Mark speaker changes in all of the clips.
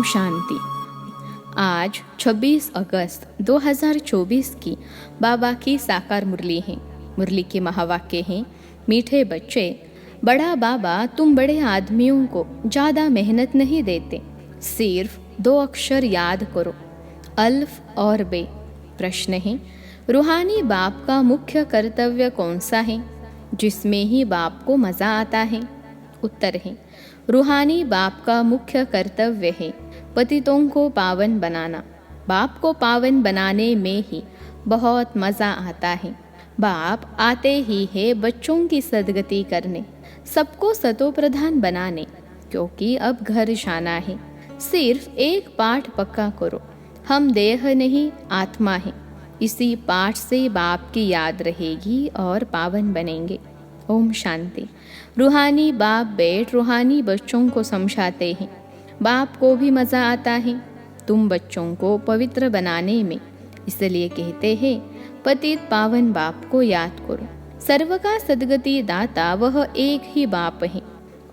Speaker 1: शांति। आज 26 अगस्त 2024 की बाबा की साकार मुरली है। मुरली के महावाक्य हैं, मीठे बच्चे, बड़ा बाबा तुम बड़े आदमियों को ज़्यादा मेहनत नहीं देते, सिर्फ 2 अक्षर याद करो, अल्फ और बे। प्रश्न है, रूहानी बाप का मुख्य कर्तव्य कौन सा है जिसमें ही बाप को मज़ा आता है? उत्तर है, रूहानी बाप का मुख्य कर्तव्य है पतितों को पावन बनाना। बाप को पावन बनाने में ही बहुत मज़ा आता है। बाप आते ही है बच्चों की सद्गति करने, सबको सतोप्रधान बनाने, क्योंकि अब घर जाना है। सिर्फ एक पाठ पक्का करो, हम देह नहीं आत्मा है। इसी पाठ से बाप की याद रहेगी और पावन बनेंगे। ओम शांति। रूहानी बाप बैठ रूहानी बच्चों को समझाते हैं। बाप को भी मज़ा आता है तुम बच्चों को पवित्र बनाने में, इसलिए कहते हैं पतित पावन बाप को याद करो। सर्व का सद्गति दाता वह एक ही बाप है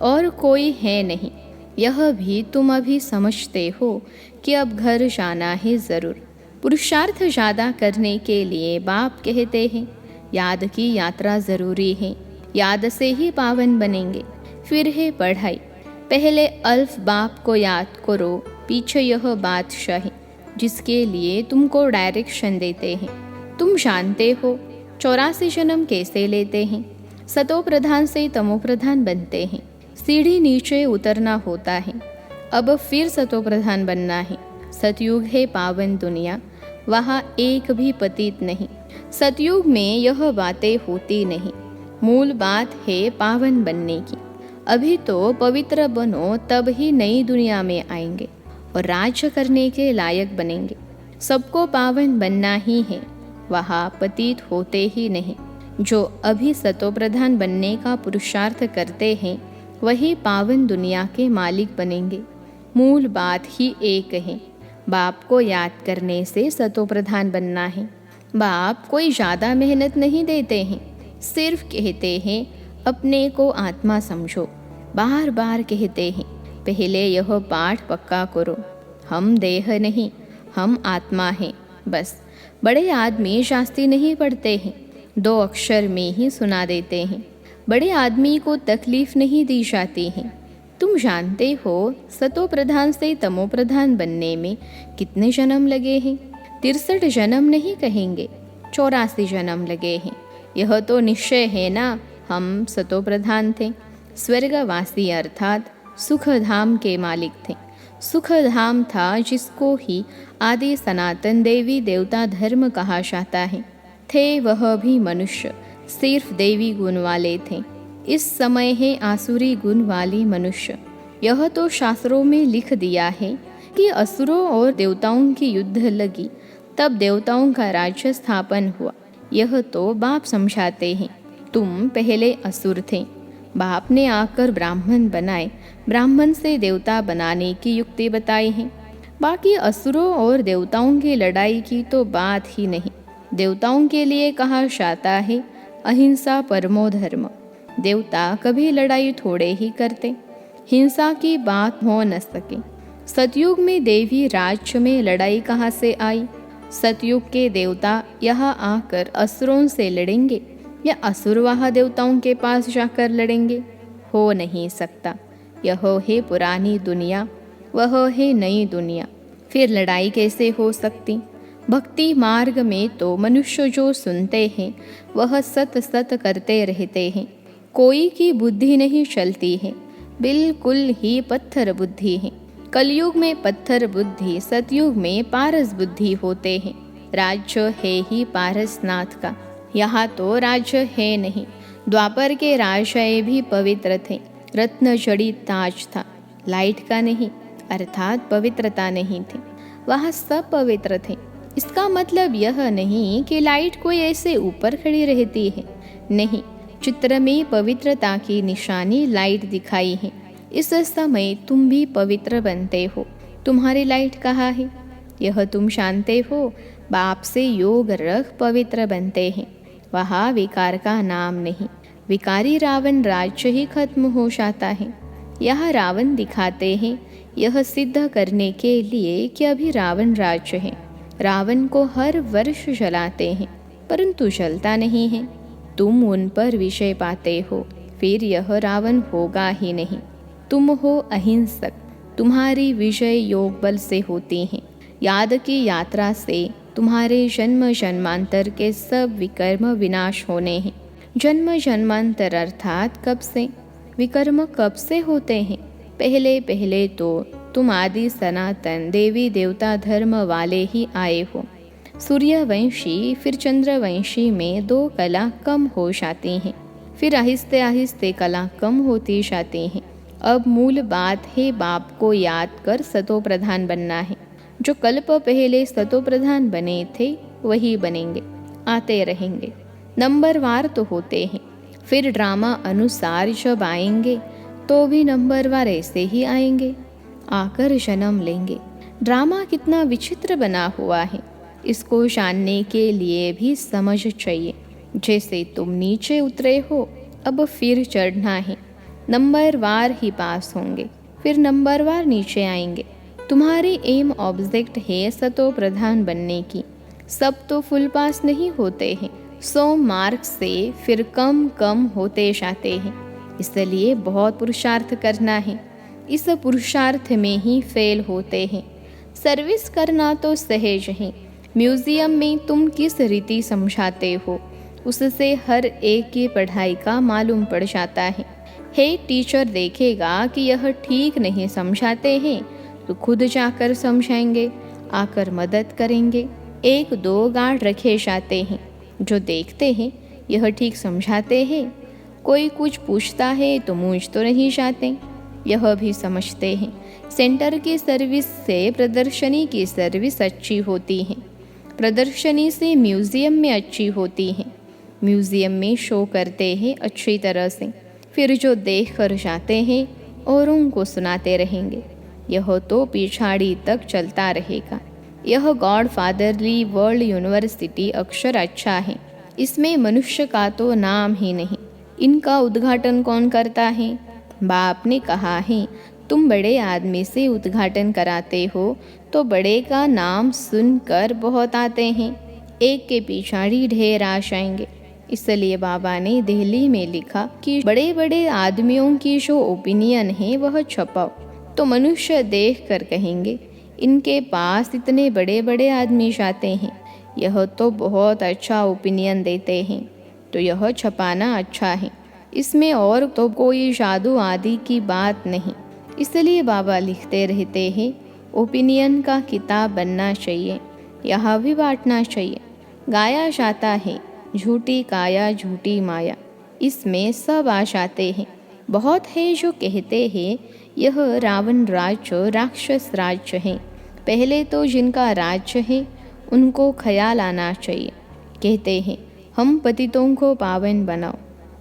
Speaker 1: और कोई है नहीं। यह भी तुम अभी समझते हो कि अब घर जाना है ज़रूर। पुरुषार्थ ज़्यादा करने के लिए बाप कहते हैं याद की यात्रा ज़रूरी है, याद से ही पावन बनेंगे। फिर है पढ़ाई, पहले अल्फ बाप को याद करो, पीछे यह बादशाही जिसके लिए तुमको डायरेक्शन देते हैं। तुम जानते हो 84 जन्म कैसे लेते हैं। सतो प्रधान से तमो प्रधान बनते हैं, सीढ़ी नीचे उतरना होता है। अब फिर सतो प्रधान बनना है। सतयुग है पावन दुनिया, वहाँ एक भी पतित नहीं। सतयुग में यह बातें होती नहीं। मूल बात है पावन बनने की। अभी तो पवित्र बनो, तब ही नई दुनिया में आएंगे और राज्य करने के लायक बनेंगे। सबको पावन बनना ही है, वहाँ पतित होते ही नहीं। जो अभी सतोप्रधान बनने का पुरुषार्थ करते हैं वही पावन दुनिया के मालिक बनेंगे। मूल बात ही एक है, बाप को याद करने से सतोप्रधान बनना है। बाप कोई ज़्यादा मेहनत नहीं देते हैं, सिर्फ कहते हैं अपने को आत्मा समझो। बार बार कहते हैं पहले यह पाठ पक्का करो, हम देह नहीं हम आत्मा हैं। बस बड़े आदमी शास्त्री नहीं पढ़ते हैं, 2 अक्षर में ही सुना देते हैं। बड़े आदमी को तकलीफ नहीं दी जाती है। तुम जानते हो सतो प्रधान से तमो प्रधान बनने में कितने जन्म लगे हैं? 63 जन्म नहीं कहेंगे, 84 जन्म लगे हैं। यह तो निश्चय है ना, हम सतो प्रधान थे, स्वर्गवासी अर्थात सुखधाम के मालिक थे। सुखधाम था जिसको ही आदि सनातन देवी देवता धर्म कहा जाता है। थे वह भी मनुष्य, सिर्फ देवी गुण वाले थे। इस समय है आसुरी गुण वाली मनुष्य। यह तो शास्त्रों में लिख दिया है कि असुरों और देवताओं की युद्ध लगी, तब देवताओं का राज्य स्थापन हुआ। यह तो बाप समझाते हैं। तुम पहले असुर थे, बाप ने आकर ब्राह्मण बनाए, ब्राह्मण से देवता बनाने की युक्ति बताई है। बाकी असुरों और देवताओं की लड़ाई की तो बात ही नहीं। देवताओं के लिए कहा जाता है अहिंसा परमो धर्म। देवता कभी लड़ाई थोड़े ही करते, हिंसा की बात हो न सके। सतयुग में देवी राज्य में लड़ाई कहाँ से आई? सतयुग के देवता यहाँ आकर असुरों से लड़ेंगे या असुर वहाँ देवताओं के पास जाकर लड़ेंगे? हो नहीं सकता। यह है पुरानी दुनिया, वह है नई दुनिया, फिर लड़ाई कैसे हो सकती? भक्ति मार्ग में तो मनुष्य जो सुनते हैं वह सत सत करते रहते हैं। कोई की बुद्धि नहीं चलती है, बिल्कुल ही पत्थर बुद्धि है। कलयुग में पत्थर बुद्धि, सतयुग में पारस बुद्धि होते हैं। राज्य है ही पारसनाथ का, यहाँ तो राज्य है नहीं। द्वापर के राजाए भी पवित्र थे, रत्न जड़ित ताज था, लाइट का नहीं, अर्थात पवित्रता नहीं थी। वहाँ सब पवित्र थे। इसका मतलब यह नहीं कि लाइट कोई ऐसे ऊपर खड़ी रहती है, नहीं। चित्र में पवित्रता की निशानी लाइट दिखाई है। इस समय तुम भी पवित्र बनते हो। तुम्हारी लाइट कहाँ है? यह तुम जानते हो। बाप से योग रख पवित्र बनते हैं। वहाँ विकार का नाम नहीं। विकारी रावण राज्य ही खत्म हो जाता है। यहाँ रावण दिखाते हैं यह सिद्ध करने के लिए कि अभी रावण राज्य है। रावण को हर वर्ष जलाते हैं परंतु जलता नहीं है। तुम उन पर विजय पाते हो, फिर यह रावण होगा ही नहीं। तुम हो अहिंसक, तुम्हारी विजय योग बल से होती है। याद की यात्रा से तुम्हारे जन्म जन्मांतर के सब विकर्म विनाश होने हैं। जन्म जन्मांतर अर्थात कब से, विकर्म कब से होते हैं? पहले पहले तो तुम आदि सनातन देवी देवता धर्म वाले ही आए हो। सूर्यवंशी फिर चंद्रवंशी में 2 कला कम हो जाती हैं, फिर आहिस्ते आहिस्ते कला कम होती जाती हैं। अब मूल बात है बाप को याद कर सतो प्रधान बनना है। जो कल्प पहले सतो प्रधान बने थे वही बनेंगे, आते रहेंगे। नंबरवार तो होते हैं, फिर ड्रामा अनुसार जब आएंगे तो भी नंबरवार ऐसे ही आएंगे, आकर जन्म लेंगे। ड्रामा कितना विचित्र बना हुआ है, इसको जानने के लिए भी समझ चाहिए। जैसे तुम नीचे उतरे हो, अब फिर चढ़ना है। नंबरवार ही पास होंगे, फिर नंबरवार नीचे आएंगे। तुम्हारी एम ऑब्जेक्ट है सतो प्रधान बनने की। सब तो फुल पास नहीं होते हैं, 100 मार्क्स से फिर कम कम होते जाते हैं। इसलिए बहुत पुरुषार्थ करना है। इस पुरुषार्थ में ही फेल होते हैं। सर्विस करना तो सहज है। म्यूजियम में तुम किस रीति समझाते हो उससे हर एक की पढ़ाई का मालूम पड़ जाता है। टीचर देखेगा कि यह ठीक नहीं समझाते हैं तो खुद जाकर समझाएंगे, आकर मदद करेंगे। 1-2 गार्ड रखे जाते हैं जो देखते हैं यह ठीक समझाते हैं। कोई कुछ पूछता है तो मूंझ तो नहीं जाते, यह भी समझते हैं। सेंटर की सर्विस से प्रदर्शनी की सर्विस अच्छी होती है, प्रदर्शनी से म्यूज़ियम में अच्छी होती है। म्यूज़ियम में शो करते हैं अच्छी तरह से, फिर जो देख कर जाते हैं औरों को सुनाते रहेंगे। यह तो पिछाड़ी तक चलता रहेगा। यह गॉड फादरली वर्ल्ड यूनिवर्सिटी अक्षर अच्छा है, इसमें मनुष्य का तो नाम ही नहीं। इनका उद्घाटन कौन करता है? बाप ने कहा है तुम बड़े आदमी से उद्घाटन कराते हो तो बड़े का नाम सुनकर बहुत आते हैं, एक के पिछाड़ी ढेर आ जाएंगे। इसलिए बाबा ने दिल्ली में लिखा कि बड़े बड़े आदमियों की जो ओपिनियन है वह छपाओ, तो मनुष्य देख कर कहेंगे इनके पास इतने बड़े बड़े आदमी जाते हैं, यह तो बहुत अच्छा ओपिनियन देते हैं, तो यह छपाना अच्छा है। इसमें और तो कोई जादू आदि की बात नहीं। इसलिए बाबा लिखते रहते हैं ओपिनियन का किताब बनना चाहिए, यह भी बांटना चाहिए। गाया जाता है झूठी काया झूठी माया, इसमें सब आ जाते हैं। बहुत है जो कहते हैं यह रावण राज्य राक्षस राज्य है। पहले तो जिनका राज्य है उनको ख्याल आना चाहिए। कहते हैं हम पतितों को पावन बनाओ,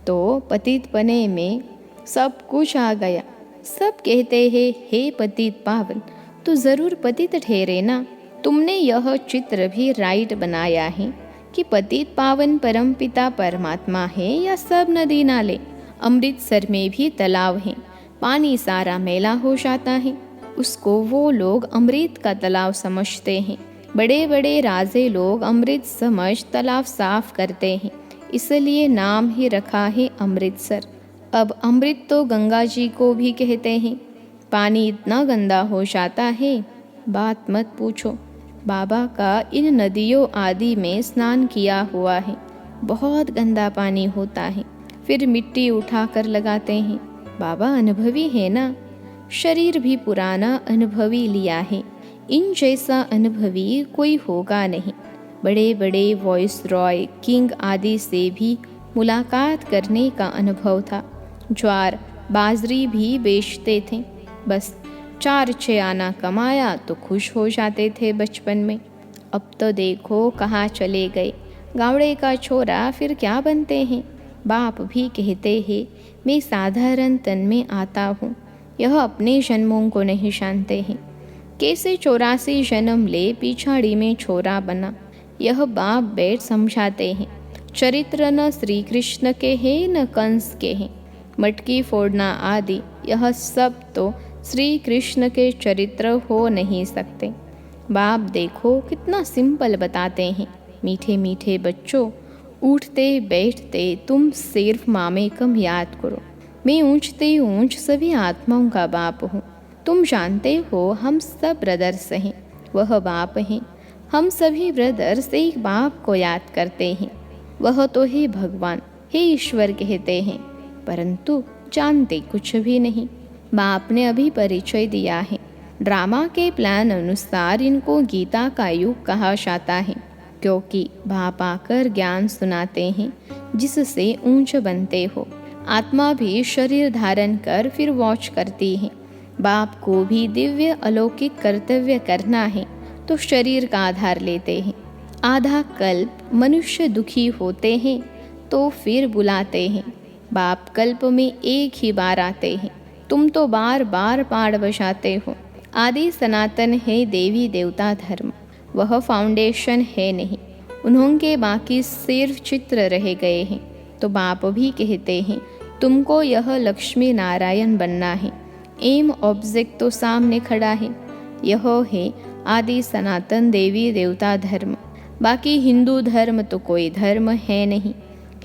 Speaker 1: तो पतितपने में सब कुछ आ गया। सब कहते हैं हे पतित पावन, तो ज़रूर पतित ठहरे ना। तुमने यह चित्र भी राइट बनाया है कि पतित पावन परमपिता परमात्मा है या सब नदी नाले। अमृतसर में भी तालाब है, पानी सारा मैला हो जाता है, उसको वो लोग अमृत का तालाब समझते हैं। बड़े बड़े राजे लोग अमृत समझ तालाब साफ करते हैं, इसलिए नाम ही रखा है अमृतसर। अब अमृत तो गंगा जी को भी कहते हैं। पानी इतना गंदा हो जाता है, बात मत पूछो। बाबा का इन नदियों आदि में स्नान किया हुआ है, बहुत गंदा पानी होता है। फिर मिट्टी उठा कर लगाते हैं। बाबा अनुभवी है ना, शरीर भी पुराना अनुभवी लिया है। इन जैसा अनुभवी कोई होगा नहीं। बड़े बड़े वॉइस रॉय किंग आदि से भी मुलाकात करने का अनुभव था। ज्वार बाजरी भी बेचते थे, बस 4-6 आना कमाया तो खुश हो जाते थे बचपन में। अब तो देखो कहाँ चले गए। गावड़े का छोरा फिर क्या बनते हैं। बाप भी कहते हैं मैं साधारण तन में आता हूँ, यह अपने जन्मों को नहीं जानते हैं। कैसे 84 जन्म ले पिछाड़ी में छोरा बना, यह बाप बेट समझाते हैं। चरित्र न श्री कृष्ण के हैं न कंस के हैं। मटकी फोड़ना आदि, यह सब तो श्री कृष्ण के चरित्र हो नहीं सकते। बाप देखो कितना सिंपल बताते हैं। मीठे मीठे बच्चों, उठते बैठते तुम सिर्फ मामेकम याद करो। मैं ऊंचते ऊंच सभी आत्माओं का बाप हूँ। तुम जानते हो हम सब ब्रदर्स हैं, वह बाप हैं। हम सभी ब्रदर्स एक बाप को याद करते हैं, वह तो हे भगवान, हे ईश्वर कहते हैं, परंतु जानते कुछ भी नहीं। बाप ने अभी परिचय दिया है। ड्रामा के प्लान अनुसार इनको गीता का युग कहा जाता है, क्योंकि बाप आकर ज्ञान सुनाते हैं जिससे ऊंच बनते हो। आत्मा भी शरीर धारण कर फिर वॉच करती है। बाप को भी दिव्य अलौकिक कर्तव्य करना है तो शरीर का आधार लेते हैं। आधा कल्प मनुष्य दुखी होते हैं तो फिर बुलाते हैं। बाप कल्प में एक ही बार आते हैं, तुम तो बार बार पाड़ बजाते हो। आदि सनातन है देवी देवता धर्म, वह फाउंडेशन है नहीं। उन्होंने बाकी सिर्फ चित्र रह गए हैं। तो बाप भी कहते हैं तुमको यह लक्ष्मी नारायण बनना है। एम ऑब्जेक्ट तो सामने खड़ा है, यह है आदि सनातन देवी देवता धर्म। बाकी हिंदू धर्म तो कोई धर्म है नहीं।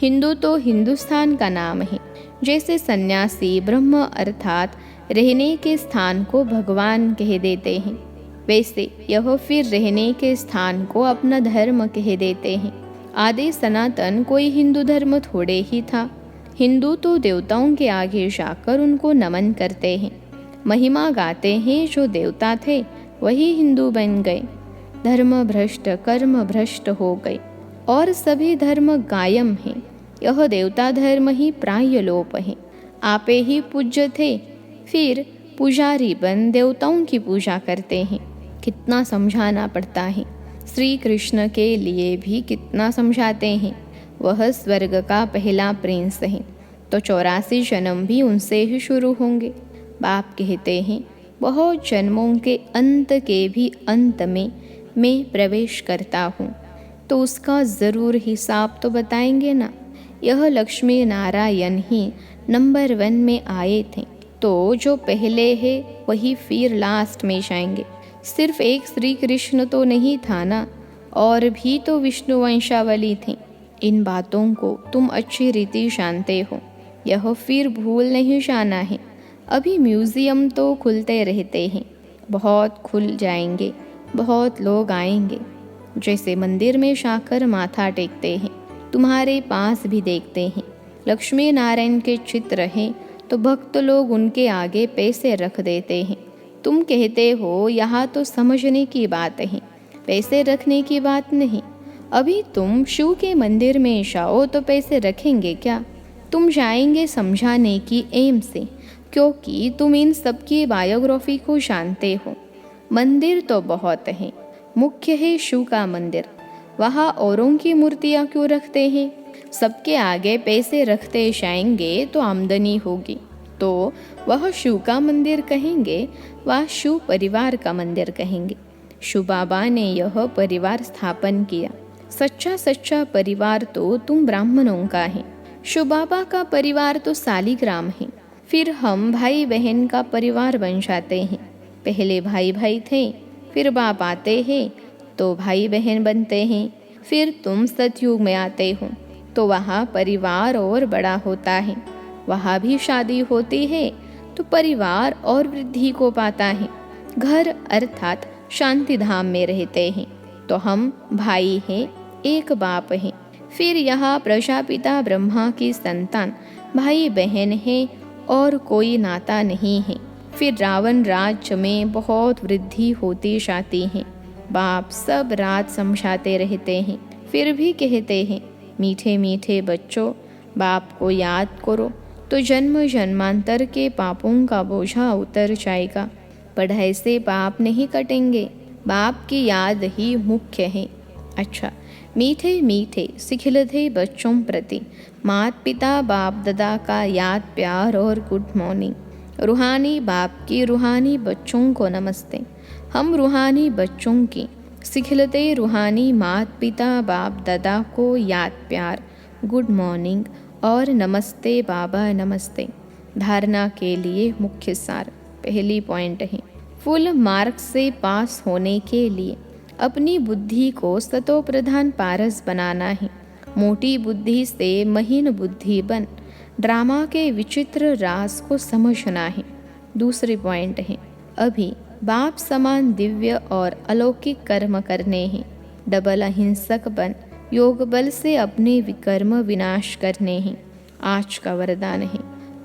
Speaker 1: हिंदू तो हिंदुस्तान का नाम है। जैसे सन्यासी ब्रह्म अर्थात रहने के स्थान को भगवान कह देते हैं, वैसे यह फिर रहने के स्थान को अपना धर्म कह देते हैं। आदि सनातन कोई हिंदू धर्म थोड़े ही था। हिंदू तो देवताओं के आगे जाकर उनको नमन करते हैं, महिमा गाते हैं। जो देवता थे वही हिंदू बन गए। धर्म भ्रष्ट कर्म भ्रष्ट हो गए और सभी धर्म कायम हैं। यह देवता धर्म ही प्राय लोप है। आपे ही पूज्य थे, फिर पुजारी बन देवताओं की पूजा करते हैं। कितना समझाना पड़ता है। श्री कृष्ण के लिए भी कितना समझाते हैं। वह स्वर्ग का पहला प्रिंस है, तो 84 जन्म भी उनसे ही शुरू होंगे। बाप कहते हैं बहुत जन्मों के अंत के भी अंत में मैं प्रवेश करता हूँ, तो उसका ज़रूर हिसाब तो बताएंगे ना। यह लक्ष्मी नारायण ही नंबर 1 में आए थे, तो जो पहले है वही फिर लास्ट में जाएंगे। सिर्फ एक श्री कृष्ण तो नहीं था ना, और भी तो विष्णु वंशावली थी। इन बातों को तुम अच्छी रीति जानते हो, यह फिर भूल नहीं जाना है। अभी म्यूज़ियम तो खुलते रहते हैं, बहुत खुल जाएंगे, बहुत लोग आएंगे। जैसे मंदिर में जाकर माथा टेकते हैं, तुम्हारे पास भी देखते हैं। लक्ष्मी नारायण के चित्र हैं तो भक्त लोग उनके आगे पैसे रख देते हैं। तुम कहते हो यहाँ तो समझने की बात है, पैसे रखने की बात नहीं। अभी तुम शिव के मंदिर में जाओ तो पैसे रखेंगे क्या? तुम जाएंगे समझाने की एम से, क्योंकि तुम इन सब की बायोग्राफी को जानते हो। मंदिर तो बहुत हैं, मुख्य है शिव का मंदिर। वहाँ औरों की मूर्तियाँ क्यों रखते हैं? सबके आगे पैसे रखते जाएंगे तो आमदनी होगी, तो वह शिव का मंदिर कहेंगे, वह शिव परिवार का मंदिर कहेंगे। शिव बाबा ने यह परिवार स्थापन किया। सच्चा परिवार तो तुम ब्राह्मणों का है। शिव बाबा का परिवार तो सालिग्राम है। फिर हम भाई बहन का परिवार बन जाते हैं। पहले भाई भाई थे, फिर बाप आते हैं तो भाई बहन बनते हैं। फिर तुम सतयुग में आते हो तो वहाँ परिवार और बड़ा होता है। वहाँ भी शादी होती है तो परिवार और वृद्धि को पाता है। घर अर्थात शांति धाम में रहते हैं। तो हम भाई हैं, एक बाप हैं। फिर यहाँ प्रजापिता ब्रह्मा की संतान भाई बहन है और कोई नाता नहीं है। फिर रावण राज्य में बहुत वृद्धि होती जाती है। बाप सब रात समझाते रहते हैं, फिर भी कहते हैं मीठे मीठे बच्चों, बाप को याद करो तो जन्म जन्मांतर के पापों का बोझा उतर जाएगा। पढ़ाई से पाप नहीं कटेंगे, बाप की याद ही मुख्य है। अच्छा, मीठे मीठे सिखिलते बच्चों प्रति माता पिता बाप दादा का याद प्यार और गुड मॉर्निंग। रूहानी बाप की रूहानी बच्चों को नमस्ते। हम रूहानी बच्चों की सिखिलते रूहानी माता पिता बाप दादा को याद प्यार, गुड मॉर्निंग और नमस्ते बाबा नमस्ते। धारणा के लिए मुख्य सार। पहली पॉइंट है, फुल मार्क्स से पास होने के लिए अपनी बुद्धि को सतोप्रधान पारस बनाना है। मोटी बुद्धि से महीन बुद्धि बन ड्रामा के विचित्र राज को समझना है। दूसरी पॉइंट है, अभी बाप समान दिव्य और अलौकिक कर्म करने हैं। डबल अहिंसक बन योग बल से अपने विकर्म विनाश करने हैं। आज का वरदान है,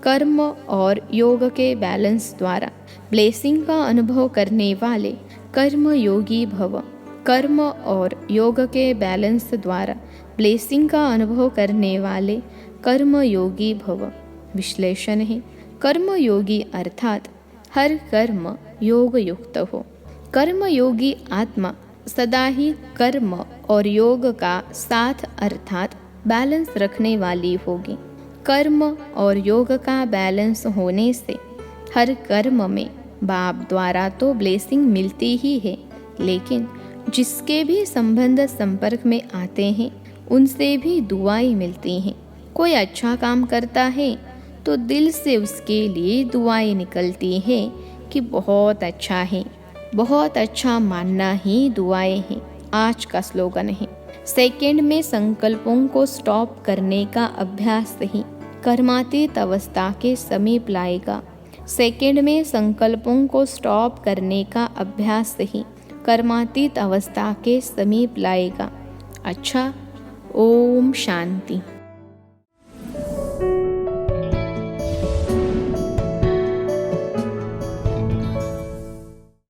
Speaker 1: कर्म और योग के बैलेंस द्वारा ब्लेसिंग का अनुभव करने वाले कर्म योगी भव। कर्म और योग के बैलेंस द्वारा ब्लेसिंग का अनुभव करने वाले कर्म योगी भव। विश्लेषण है, कर्म योगी अर्थात हर कर्म योग युक्त हो। कर्म योगी आत्मा सदा ही कर्म और योग का साथ अर्थात बैलेंस रखने वाली होगी। कर्म और योग का बैलेंस होने से हर कर्म में बाप द्वारा तो ब्लेसिंग मिलती ही है, लेकिन जिसके भी संबंध संपर्क में आते हैं उनसे भी दुआएं मिलती हैं। कोई अच्छा काम करता है तो दिल से उसके लिए दुआएं निकलती हैं कि बहुत अच्छा है। बहुत अच्छा मानना ही दुआएं हैं। आज का स्लोगन है, सेकंड में संकल्पों को स्टॉप करने का अभ्यास ही कर्मातीत अवस्था के समीप लाएगा। सेकंड में संकल्पों को स्टॉप करने का अभ्यास ही कर्मातीत अवस्था के समीप लाएगा। अच्छा, ओम शांति।